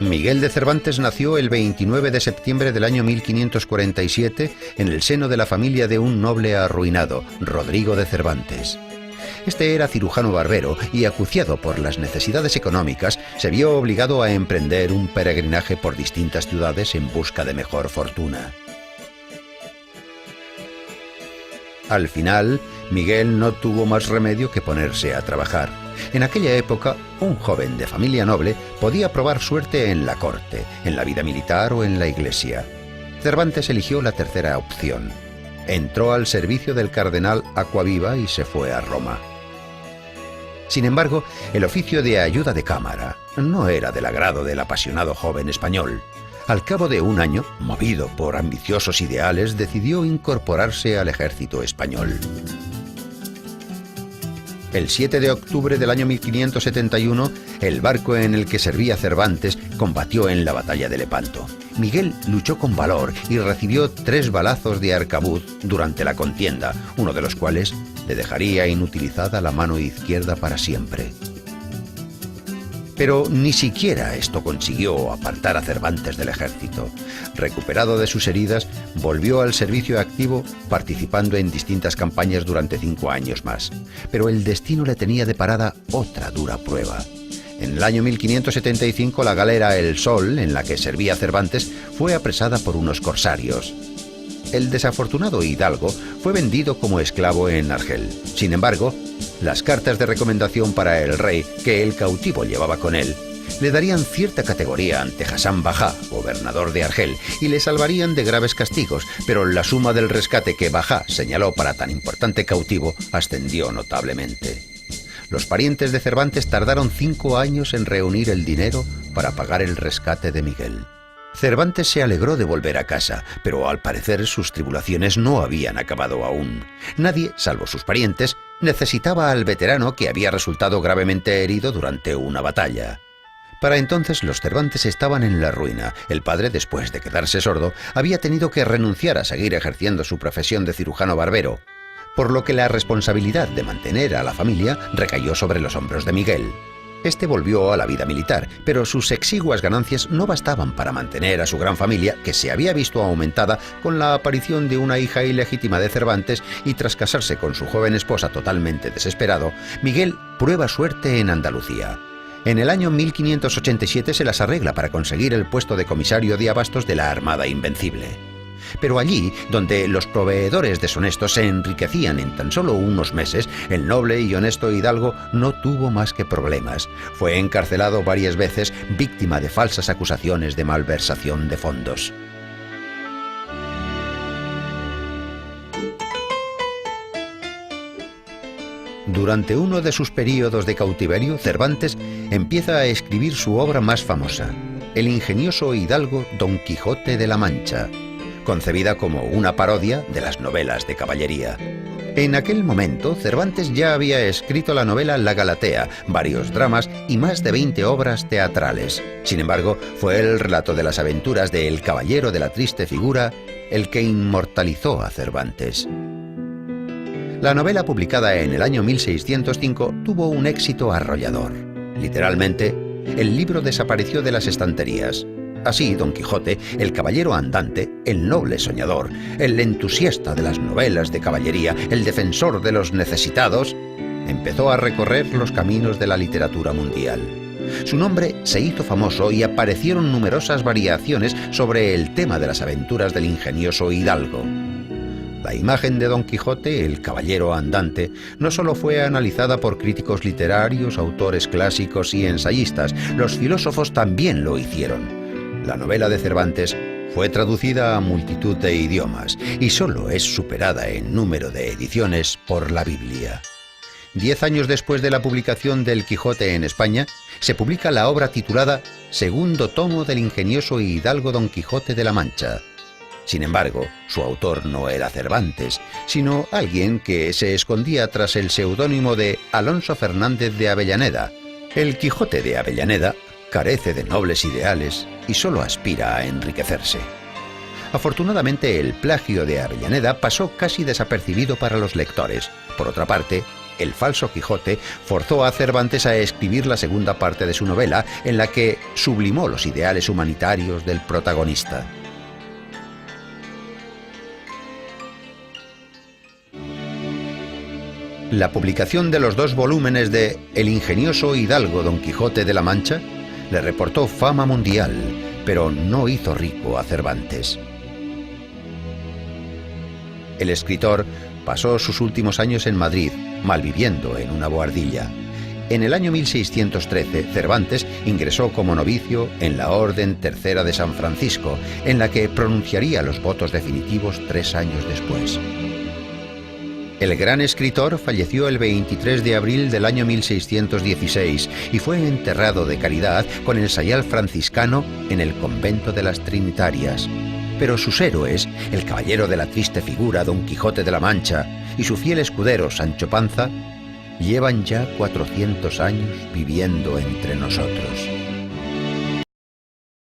Miguel de Cervantes nació el 29 de septiembre del año 1547 en el seno de la familia de un noble arruinado, Rodrigo de Cervantes. Este era cirujano barbero y, acuciado por las necesidades económicas, se vio obligado a emprender un peregrinaje por distintas ciudades en busca de mejor fortuna. Al final, Miguel no tuvo más remedio que ponerse a trabajar. En aquella época, un joven de familia noble podía probar suerte en la corte, en la vida militar o en la iglesia. Cervantes eligió la tercera opción. Entró al servicio del cardenal Acquaviva y se fue a Roma. Sin embargo, el oficio de ayuda de cámara no era del agrado del apasionado joven español. Al cabo de un año, movido por ambiciosos ideales, decidió incorporarse al ejército español. El 7 de octubre del año 1571, el barco en el que servía Cervantes combatió en la batalla de Lepanto. Miguel luchó con valor y recibió 3 balazos de arcabuz durante la contienda, uno de los cuales le dejaría inutilizada la mano izquierda para siempre. Pero ni siquiera esto consiguió apartar a Cervantes del ejército. Recuperado de sus heridas, volvió al servicio activo, participando en distintas campañas durante 5 años más. Pero el destino le tenía deparada otra dura prueba. En el año 1575, la galera El Sol, en la que servía Cervantes, fue apresada por unos corsarios. El desafortunado hidalgo fue vendido como esclavo en Argel. Sin embargo, las cartas de recomendación para el rey que el cautivo llevaba con él le darían cierta categoría ante Hassan Bajá, gobernador de Argel, y le salvarían de graves castigos, pero la suma del rescate que Bajá señaló para tan importante cautivo ascendió notablemente. Los parientes de Cervantes tardaron 5 años en reunir el dinero para pagar el rescate de Miguel. Cervantes se alegró de volver a casa, pero al parecer sus tribulaciones no habían acabado aún. Nadie, salvo sus parientes, necesitaba al veterano que había resultado gravemente herido durante una batalla. Para entonces los Cervantes estaban en la ruina. El padre, después de quedarse sordo, había tenido que renunciar a seguir ejerciendo su profesión de cirujano barbero, por lo que la responsabilidad de mantener a la familia recayó sobre los hombros de Miguel. Este volvió a la vida militar, pero sus exiguas ganancias no bastaban para mantener a su gran familia, que se había visto aumentada con la aparición de una hija ilegítima de Cervantes, y tras casarse con su joven esposa totalmente desesperado, Miguel prueba suerte en Andalucía. En el año 1587 se las arregla para conseguir el puesto de comisario de abastos de la Armada Invencible. Pero allí, donde los proveedores deshonestos se enriquecían en tan solo unos meses, el noble y honesto hidalgo no tuvo más que problemas. Fue encarcelado varias veces, víctima de falsas acusaciones de malversación de fondos. Durante uno de sus períodos de cautiverio, Cervantes empieza a escribir su obra más famosa, el ingenioso hidalgo Don Quijote de la Mancha, concebida como una parodia de las novelas de caballería. En aquel momento, Cervantes ya había escrito la novela La Galatea, varios dramas y más de 20 obras teatrales. Sin embargo, fue el relato de las aventuras de El Caballero de la Triste Figura el que inmortalizó a Cervantes. La novela, publicada en el año 1605, tuvo un éxito arrollador. Literalmente, el libro desapareció de las estanterías. Así, Don Quijote, el caballero andante, el noble soñador, el entusiasta de las novelas de caballería, el defensor de los necesitados, empezó a recorrer los caminos de la literatura mundial. Su nombre se hizo famoso y aparecieron numerosas variaciones sobre el tema de las aventuras del ingenioso hidalgo. La imagen de Don Quijote, el caballero andante, no solo fue analizada por críticos literarios, autores clásicos y ensayistas, los filósofos también lo hicieron. La novela de Cervantes fue traducida a multitud de idiomas y solo es superada en número de ediciones por la Biblia. 10 años después de la publicación del Quijote en España, se publica la obra titulada Segundo tomo del ingenioso hidalgo Don Quijote de la Mancha. Sin embargo, su autor no era Cervantes, sino alguien que se escondía tras el seudónimo de Alonso Fernández de Avellaneda. El Quijote de Avellaneda carece de nobles ideales y solo aspira a enriquecerse. Afortunadamente, el plagio de Avellaneda pasó casi desapercibido para los lectores. Por otra parte, El falso Quijote forzó a Cervantes a escribir la segunda parte de su novela, en la que sublimó los ideales humanitarios del protagonista. La publicación de los 2 volúmenes de El ingenioso hidalgo Don Quijote de la Mancha le reportó fama mundial, pero no hizo rico a Cervantes. El escritor pasó sus últimos años en Madrid, malviviendo en una bohardilla. En el año 1613, Cervantes ingresó como novicio en la Orden Tercera de San Francisco, en la que pronunciaría los votos definitivos 3 años después. El gran escritor falleció el 23 de abril del año 1616 y fue enterrado de caridad con el sayal franciscano en el convento de las Trinitarias. Pero sus héroes, el caballero de la triste figura Don Quijote de la Mancha y su fiel escudero Sancho Panza, llevan ya 400 años viviendo entre nosotros.